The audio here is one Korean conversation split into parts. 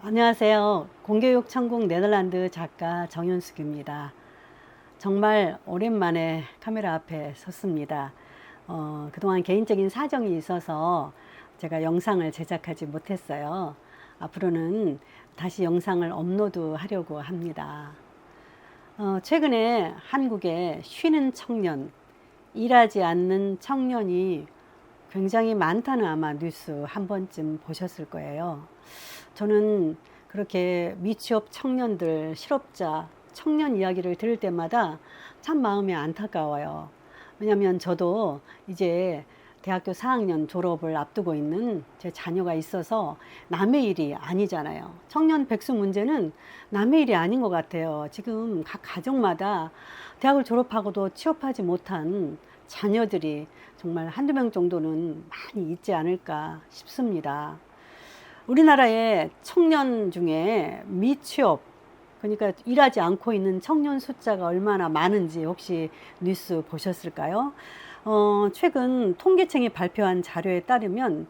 안녕하세요. 공교육 천국 네덜란드 작가 정윤숙입니다. 정말 오랜만에 카메라 앞에 섰습니다. 그동안 개인적인 사정이 있어서 제가 영상을 제작하지 못했어요. 앞으로는 다시 영상을 업로드하려고 합니다. 최근에 한국에 쉬는 청년, 일하지 않는 청년이 굉장히 많다는 아마 뉴스 한 번쯤 보셨을 거예요. 저는 그렇게 미취업 청년들, 실업자, 청년 이야기를 들을 때마다 참 마음이 안타까워요. 왜냐하면 저도 이제 대학교 4학년 졸업을 앞두고 있는 제 자녀가 있어서 남의 일이 아니잖아요. 청년 백수 문제는 남의 일이 아닌 것 같아요. 지금 각 가정마다 대학을 졸업하고도 취업하지 못한 자녀들이 정말 한두 명 정도는 많이 있지 않을까 싶습니다. 우리나라의 청년 중에 미취업, 그러니까 일하지 않고 있는 청년 숫자가 얼마나 많은지 혹시 뉴스 보셨을까요? 최근 통계청이 발표한 자료에 따르면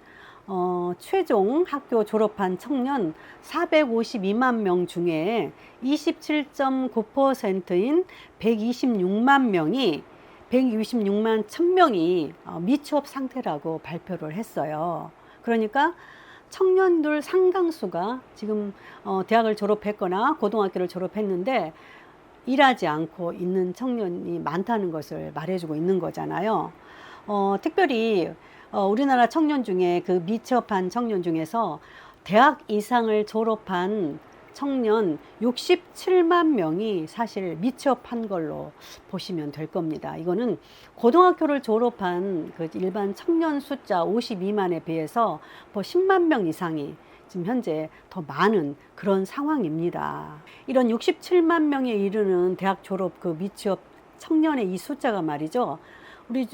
최종 학교 졸업한 청년 452만 명 중에 27.9%인 126만 명이 126만 1000명이 미취업 상태라고 발표를 했어요. 그러니까 청년들 상당수가 지금 대학을 졸업했거나 고등학교를 졸업했는데 일하지 않고 있는 청년이 많다는 것을 말해주고 있는 거잖아요. 특별히 우리나라 청년 중에 그 미취업한 청년 중에서 대학 이상을 졸업한 청년 67만 명이 사실 미취업한 걸로 보시면 될 겁니다. 이거는 고등학교를 졸업한 그 일반 청년 숫자 52만에 비해서 10만 명 이상이 지금 현재 더 많은 그런 상황입니다. 이런 67만 명에 이르는 대학 졸업 그 미취업 청년의 이 숫자가 말이죠.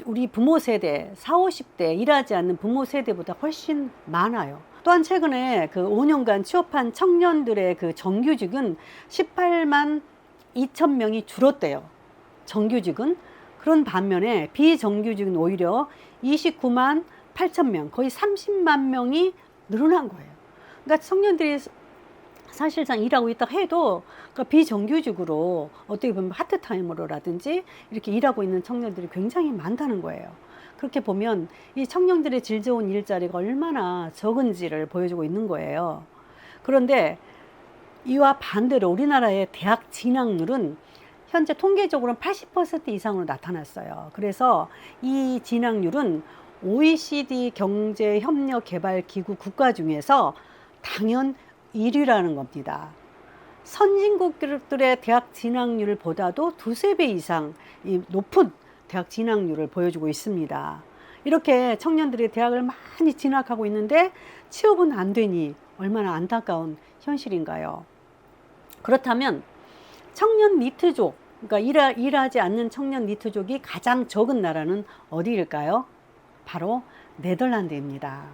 우리 부모 세대, 40, 50대 일하지 않는 부모 세대보다 훨씬 많아요. 또한 최근에 그 5년간 취업한 청년들의 그 정규직은 18만 2천 명이 줄었대요. 정규직은. 그런 반면에 비정규직은 오히려 29만 8천 명, 거의 30만 명이 늘어난 거예요. 그러니까 청년들이 사실상 일하고 있다 해도 그러니까 비정규직으로 어떻게 보면 파트타임으로라든지 이렇게 일하고 있는 청년들이 굉장히 많다는 거예요. 그렇게 보면 이 청년들의 질 좋은 일자리가 얼마나 적은지를 보여주고 있는 거예요. 그런데 이와 반대로 우리나라의 대학 진학률은 현재 통계적으로는 80% 이상으로 나타났어요. 그래서 이 진학률은 OECD 경제협력개발기구 국가 중에서 당연 1위라는 겁니다. 선진국들의 대학 진학률보다도 두세 배 이상 높은 대학 진학률을 보여주고 있습니다. 이렇게 청년들이 대학을 많이 진학하고 있는데 취업은 안 되니 얼마나 안타까운 현실인가요? 그렇다면 청년 니트족, 그러니까 일하지 않는 청년 니트족이 가장 적은 나라는 어디일까요? 바로 네덜란드입니다.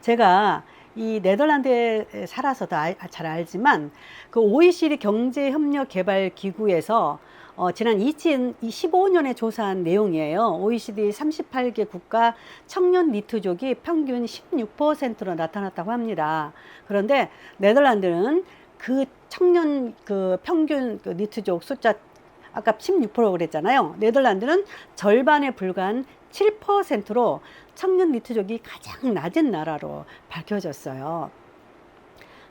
제가 이 네덜란드에 살아서 잘 알지만 그 OECD 경제협력개발기구에서 지난 2015년에 조사한 내용이에요. OECD 38개 국가 청년 니트족이 평균 16%로 나타났다고 합니다. 그런데 네덜란드는 그 청년 그 평균 그 니트족 숫자 아까 16% 그랬잖아요. 네덜란드는 절반에 불과한 7%로 청년 니트족이 가장 낮은 나라로 밝혀졌어요.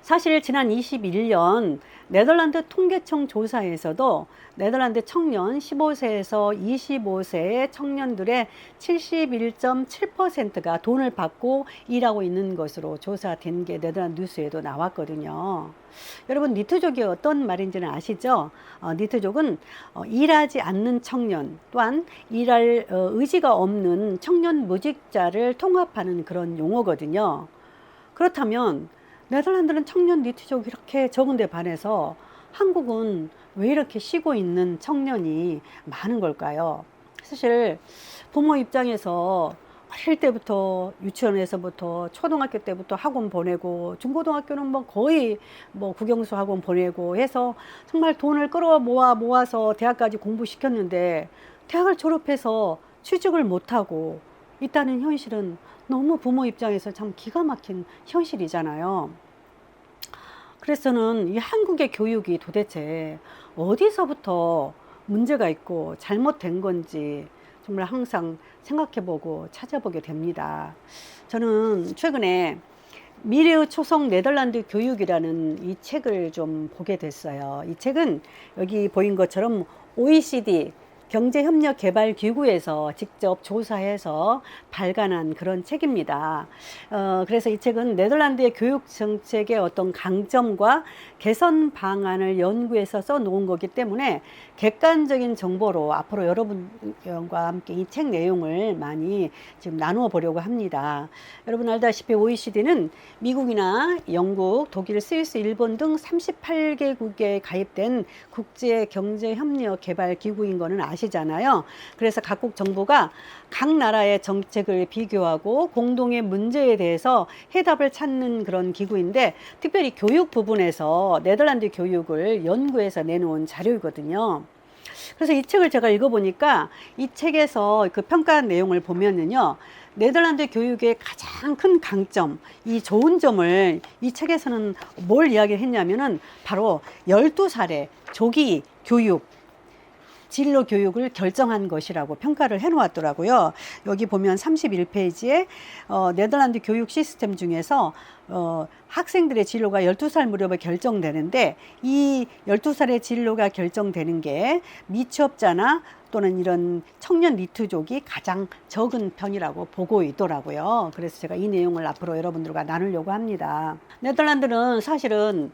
사실 지난 21년 네덜란드 통계청 조사에서도 네덜란드 청년 15세에서 25세의 청년들의 71.7%가 돈을 받고 일하고 있는 것으로 조사된 게 네덜란드 뉴스에도 나왔거든요. 여러분 니트족이 어떤 말인지는 아시죠? 니트족은 일하지 않는 청년 또한 일할 의지가 없는 청년 무직자를 통합하는 그런 용어거든요. 그렇다면 네덜란드는 청년 니트족이 이렇게 적은데 반해서 한국은 왜 이렇게 쉬고 있는 청년이 많은 걸까요? 사실 부모 입장에서 어릴 때부터 유치원에서부터 초등학교 때부터 학원 보내고 중고등학교는 뭐 거의 뭐 국영수 학원 보내고 해서 정말 돈을 끌어 모아서 대학까지 공부시켰는데 대학을 졸업해서 취직을 못하고 있다는 현실은 너무 부모 입장에서 참 기가 막힌 현실이잖아요. 그래서 저는 이 한국의 교육이 도대체 어디서부터 문제가 있고 잘못된 건지 정말 항상 생각해보고 찾아보게 됩니다. 저는 최근에 미래의 초성 네덜란드 교육이라는 이 책을 좀 보게 됐어요. 이 책은 여기 보인 것처럼 OECD 경제협력개발기구에서 직접 조사해서 발간한 그런 책입니다. 그래서 이 책은 네덜란드의 교육 정책의 어떤 강점과 개선 방안을 연구해서 써놓은 거기 때문에 객관적인 정보로 앞으로 여러분과 함께 이 책 내용을 많이 지금 나누어 보려고 합니다. 여러분 알다시피 OECD는 미국이나 영국, 독일, 스위스, 일본 등 38개국에 가입된 국제경제협력개발기구인 거는 아시잖아요. 그래서 각국 정부가 각 나라의 정책을 비교하고 공동의 문제에 대해서 해답을 찾는 그런 기구인데, 특별히 교육 부분에서 네덜란드 교육을 연구해서 내놓은 자료이거든요. 그래서 이 책을 제가 읽어보니까 이 책에서 그 평가 내용을 보면은요, 네덜란드 교육의 가장 큰 강점, 이 좋은 점을 이 책에서는 뭘 이야기했냐면은 바로 12살의 조기 교육, 진로 교육을 결정한 것이라고 평가를 해 놓았더라고요. 여기 보면 31페이지에 네덜란드 교육 시스템 중에서 학생들의 진로가 12살 무렵에 결정되는데, 이 12살의 진로가 결정되는 게 미취업자나 또는 이런 청년 니트족이 가장 적은 편이라고 보고 있더라고요. 그래서 제가 이 내용을 앞으로 여러분들과 나누려고 합니다. 네덜란드는 사실은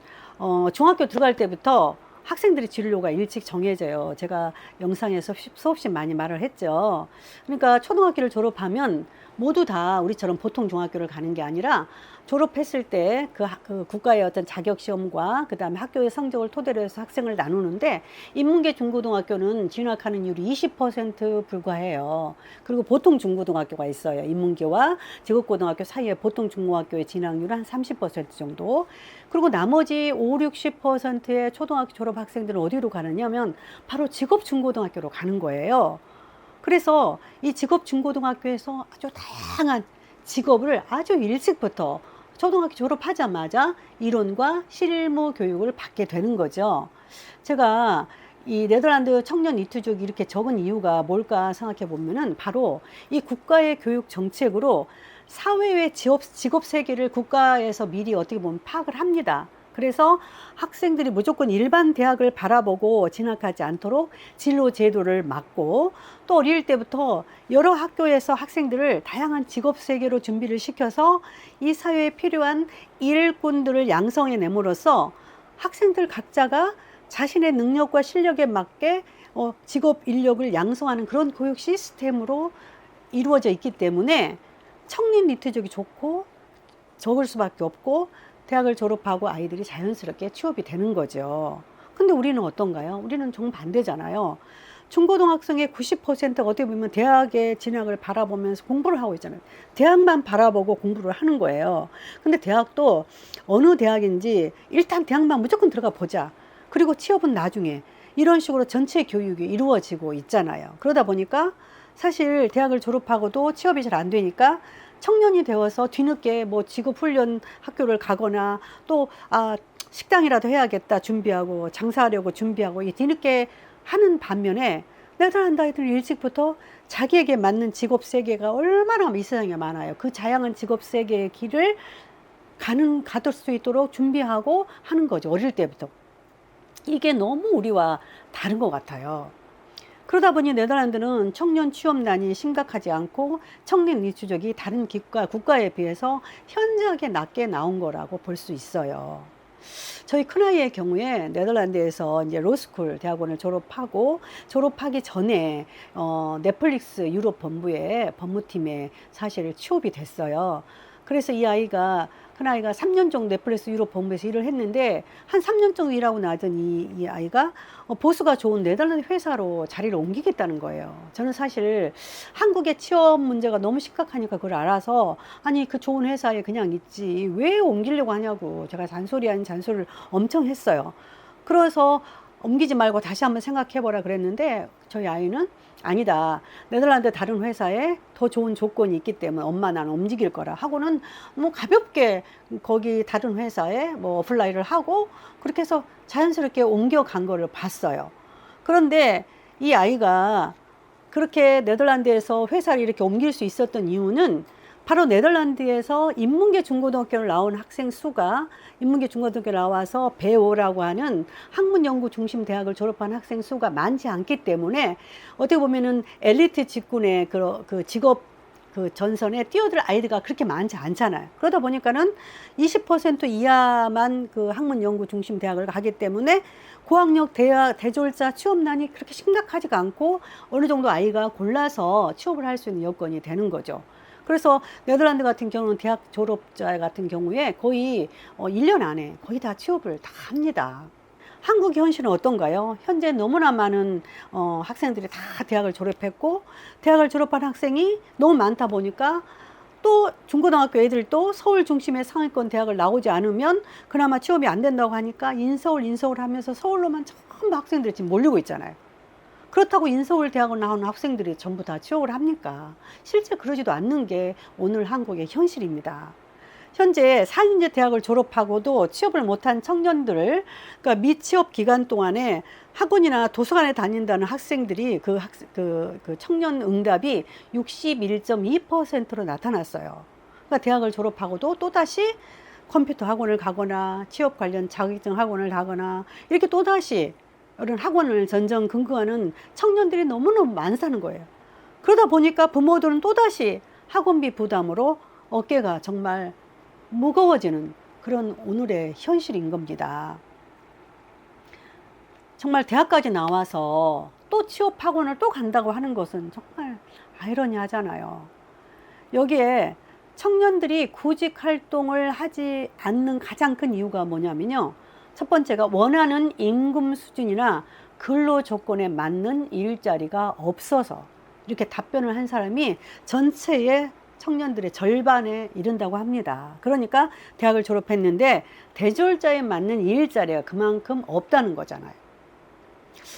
중학교 들어갈 때부터 학생들의 진로가 일찍 정해져요. 제가 영상에서 수없이 많이 말을 했죠. 그러니까 초등학교를 졸업하면 모두 다 우리처럼 보통 중학교를 가는 게 아니라, 졸업했을 때 그 국가의 어떤 자격 시험과 그 다음에 학교의 성적을 토대로 해서 학생을 나누는데, 인문계 중고등학교는 진학하는 율이 20% 불과해요. 그리고 보통 중고등학교가 있어요. 인문계와 직업고등학교 사이에 보통 중고등학교의 진학률은 한 30% 정도. 그리고 나머지 5, 60%의 초등학교 졸업 학생들은 어디로 가느냐면 바로 직업중고등학교로 가는 거예요. 그래서 이 직업중고등학교에서 아주 다양한 직업을 아주 일찍부터 초등학교 졸업하자마자 이론과 실무 교육을 받게 되는 거죠. 제가 이 네덜란드 청년 니트족이 이렇게 적은 이유가 뭘까 생각해 보면은, 바로 이 국가의 교육 정책으로 사회의 직업 세계를 국가에서 미리 어떻게 보면 파악을 합니다. 그래서 학생들이 무조건 일반 대학을 바라보고 진학하지 않도록 진로 제도를 막고, 또 어릴 때부터 여러 학교에서 학생들을 다양한 직업 세계로 준비를 시켜서 이 사회에 필요한 일꾼들을 양성해 내므로써 학생들 각자가 자신의 능력과 실력에 맞게 직업 인력을 양성하는 그런 교육 시스템으로 이루어져 있기 때문에 청년 니트족이 좋고 적을 수밖에 없고, 대학을 졸업하고 아이들이 자연스럽게 취업이 되는 거죠. 근데 우리는 어떤가요? 우리는 정반대잖아요. 중고등학생의 90%가 어떻게 보면 대학에 진학을 바라보면서 공부를 하고 있잖아요. 대학만 바라보고 공부를 하는 거예요. 근데 대학도 어느 대학인지 일단 대학만 무조건 들어가 보자. 그리고 취업은 나중에. 이런 식으로 전체 교육이 이루어지고 있잖아요. 그러다 보니까 사실 대학을 졸업하고도 취업이 잘 안 되니까 청년이 되어서 뒤늦게 뭐 직업훈련 학교를 가거나, 또 식당이라도 해야겠다 준비하고, 장사하려고 준비하고, 이 뒤늦게 하는 반면에, 네덜란드 아이들은 일찍부터 자기에게 맞는 직업 세계가 얼마나 이 세상에 많아요. 그 다양한 직업 세계의 길을 가둘 수 있도록 준비하고 하는 거죠. 어릴 때부터. 이게 너무 우리와 다른 것 같아요. 그러다 보니 네덜란드는 청년 취업난이 심각하지 않고 청년 니트족이 다른 국가에 비해서 현저하게 낮게 나온 거라고 볼 수 있어요. 저희 큰아이의 경우에 네덜란드에서 이제 로스쿨 대학원을 졸업하기 전에 넷플릭스 유럽 본부의 법무팀에 사실 취업이 됐어요. 그래서 큰아이가 3년 정도 넷플릭스 유럽 본부에서 일을 했는데, 한 3년 정도 일하고 나더니 이 아이가 보수가 좋은 네덜란드 회사로 자리를 옮기겠다는 거예요. 저는 사실 한국의 취업 문제가 너무 심각하니까 그걸 알아서, 아니 그 좋은 회사에 그냥 있지 왜 옮기려고 하냐고 제가 잔소리 아닌 잔소리를 엄청 했어요. 그래서 옮기지 말고 다시 한번 생각해보라 그랬는데 저희 아이는 아니다. 네덜란드 다른 회사에 더 좋은 조건이 있기 때문에 엄마 나는 움직일 거라 하고는 뭐 가볍게 거기 다른 회사에 뭐 어플라이를 하고 그렇게 해서 자연스럽게 옮겨간 거를 봤어요. 그런데 이 아이가 그렇게 네덜란드에서 회사를 이렇게 옮길 수 있었던 이유는 바로 네덜란드에서 인문계 중고등학교를 나온 학생 수가 인문계 중고등학교 나와서 배오라고 하는 학문 연구 중심 대학을 졸업한 학생 수가 많지 않기 때문에 어떻게 보면은 엘리트 직군의 그 직업 그 전선에 뛰어들 아이들가 그렇게 많지 않잖아요. 그러다 보니까는 20% 이하만 그 학문 연구 중심 대학을 가기 때문에 고학력 대졸자 취업난이 그렇게 심각하지가 않고 어느 정도 아이가 골라서 취업을 할 수 있는 여건이 되는 거죠. 그래서 네덜란드 같은 경우는 대학 졸업자 같은 경우에 거의 1년 안에 거의 다 취업을 다 합니다. 한국 현실은 어떤가요? 현재 너무나 많은 학생들이 다 대학을 졸업했고 대학을 졸업한 학생이 너무 많다 보니까 또 중고등학교 애들도 서울 중심의 상위권 대학을 나오지 않으면 그나마 취업이 안 된다고 하니까 인서울 하면서 서울로만 전부 학생들이 지금 몰리고 있잖아요. 그렇다고 인서울 대학을 나오는 학생들이 전부 다 취업을 합니까? 실제 그러지도 않는 게 오늘 한국의 현실입니다. 현재 4년제 대학을 졸업하고도 취업을 못한 청년들을 그러니까 미취업 기간 동안에 학원이나 도서관에 다닌다는 학생들이 그 청년 응답이 61.2%로 나타났어요. 그러니까 대학을 졸업하고도 또다시 컴퓨터 학원을 가거나 취업 관련 자격증 학원을 가거나 이렇게 또다시 이런 학원을 전전긍긍하는 청년들이 너무너무 많다는 거예요. 그러다 보니까 부모들은 또다시 학원비 부담으로 어깨가 정말 무거워지는 그런 오늘의 현실인 겁니다. 정말 대학까지 나와서 또 취업 학원을 또 간다고 하는 것은 정말 아이러니하잖아요. 여기에 청년들이 구직 활동을 하지 않는 가장 큰 이유가 뭐냐면요. 첫 번째가 원하는 임금 수준이나 근로 조건에 맞는 일자리가 없어서 이렇게 답변을 한 사람이 전체의 청년들의 절반에 이른다고 합니다. 그러니까 대학을 졸업했는데 대졸자에 맞는 일자리가 그만큼 없다는 거잖아요.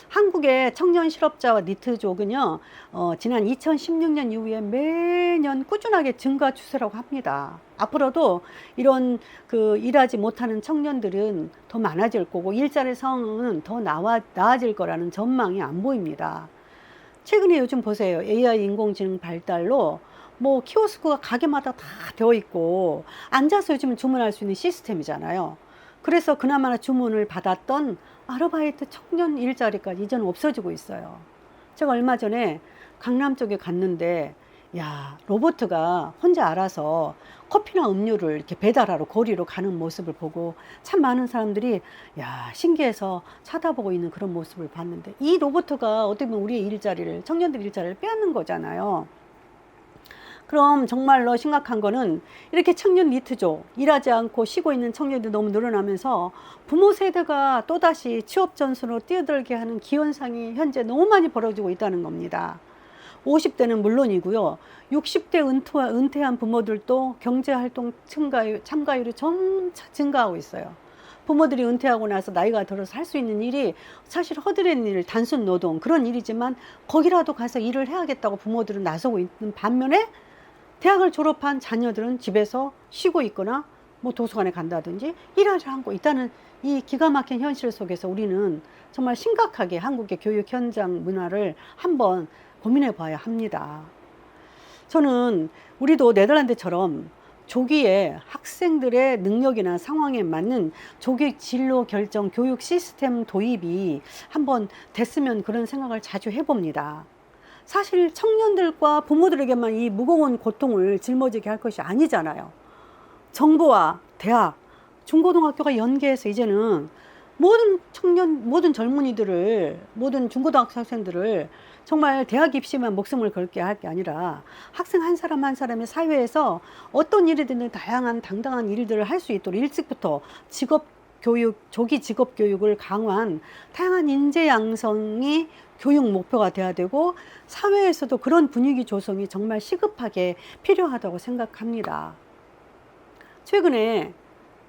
한국의 청년 실업자와 니트족은요, 지난 2016년 이후에 매년 꾸준하게 증가 추세라고 합니다. 앞으로도 이런 일하지 못하는 청년들은 더 많아질 거고 일자리 상황은 더 나아질 거라는 전망이 안 보입니다. 최근에 요즘 보세요. AI 인공지능 발달로 뭐 키오스크가 가게마다 다 되어 있고 앉아서 요즘 주문할 수 있는 시스템이잖아요. 그래서 그나마나 주문을 받았던 아르바이트 청년 일자리까지 이제는 없어지고 있어요. 제가 얼마 전에 강남 쪽에 갔는데 야, 로봇가 혼자 알아서 커피나 음료를 이렇게 배달하러 거리로 가는 모습을 보고 참 많은 사람들이 야, 신기해서 쳐다보고 있는 그런 모습을 봤는데 이 로봇가 어떻게 보면 우리의 일자리를 청년들 일자리를 빼앗는 거잖아요. 그럼 정말로 심각한 거는 이렇게 청년 니트족, 일하지 않고 쉬고 있는 청년들이 너무 늘어나면서 부모 세대가 또다시 취업 전선으로 뛰어들게 하는 기현상이 현재 너무 많이 벌어지고 있다는 겁니다. 50대는 물론이고요. 60대 은퇴한 부모들도 경제활동 참가율이 점차 증가하고 있어요. 부모들이 은퇴하고 나서 나이가 들어서 할 수 있는 일이 사실 허드렛 일, 단순 노동 그런 일이지만 거기라도 가서 일을 해야겠다고 부모들은 나서고 있는 반면에 대학을 졸업한 자녀들은 집에서 쉬고 있거나 뭐 도서관에 간다든지 일하지 않고 있다는 이 기가 막힌 현실 속에서 우리는 정말 심각하게 한국의 교육 현장 문화를 한번 고민해 봐야 합니다. 저는 우리도 네덜란드처럼 조기에 학생들의 능력이나 상황에 맞는 조기 진로 결정 교육 시스템 도입이 한번 됐으면 그런 생각을 자주 해봅니다. 사실 청년들과 부모들에게만 이 무거운 고통을 짊어지게 할 것이 아니잖아요. 정부와 대학, 중고등학교가 연계해서 이제는 모든 청년, 모든 젊은이들을, 모든 중고등학교 학생들을 정말 대학 입시만 목숨을 걸게 할 게 아니라 학생 한 사람 한 사람의 사회에서 어떤 일이든 다양한 당당한 일들을 할 수 있도록 일찍부터 조기 직업 교육을 강화한 다양한 인재 양성이 교육 목표가 돼야 되고 사회에서도 그런 분위기 조성이 정말 시급하게 필요하다고 생각합니다. 최근에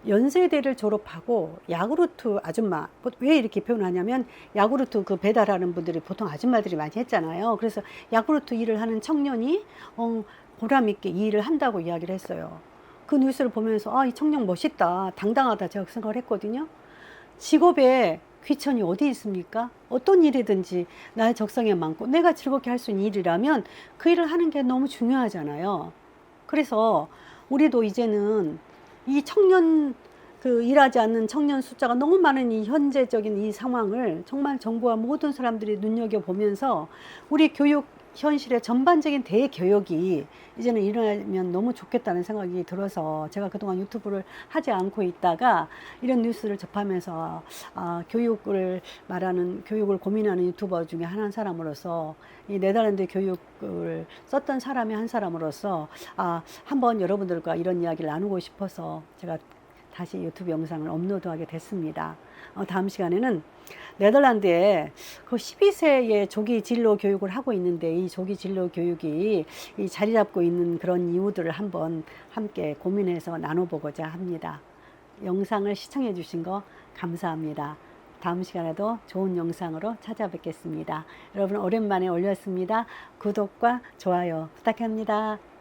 연세대를 졸업하고 야구르트 아줌마, 왜 이렇게 표현하냐면 야구르트 그 배달하는 분들이 보통 아줌마들이 많이 했잖아요. 그래서 야구르트 일을 하는 청년이 보람 있게 이 일을 한다고 이야기를 했어요. 그 뉴스를 보면서 이 청년 멋있다, 당당하다 제가 생각을 했거든요. 직업에 귀천이 어디 있습니까? 어떤 일이든지 나의 적성에 맞고 내가 즐겁게 할 수 있는 일이라면 그 일을 하는 게 너무 중요하잖아요. 그래서 우리도 이제는 이 청년, 그 일하지 않는 청년 숫자가 너무 많은 이 현재적인 이 상황을 정말 정부와 모든 사람들이 눈여겨보면서 우리 교육 현실의 전반적인 대교육이 이제는 일어나면 너무 좋겠다는 생각이 들어서 제가 그동안 유튜브를 하지 않고 있다가 이런 뉴스를 접하면서 교육을 말하는, 교육을 고민하는 유튜버 중에 한 사람으로서 이 네덜란드 교육을 썼던 사람의 한 사람으로서 한번 여러분들과 이런 이야기를 나누고 싶어서 제가 다시 유튜브 영상을 업로드하게 됐습니다. 다음 시간에는 네덜란드에 그 12세의 조기 진로 교육을 하고 있는데 이 조기 진로 교육이 이 자리 잡고 있는 그런 이유들을 한번 함께 고민해서 나눠보고자 합니다. 영상을 시청해 주신 거 감사합니다. 다음 시간에도 좋은 영상으로 찾아뵙겠습니다. 여러분 오랜만에 올렸습니다. 구독과 좋아요 부탁합니다.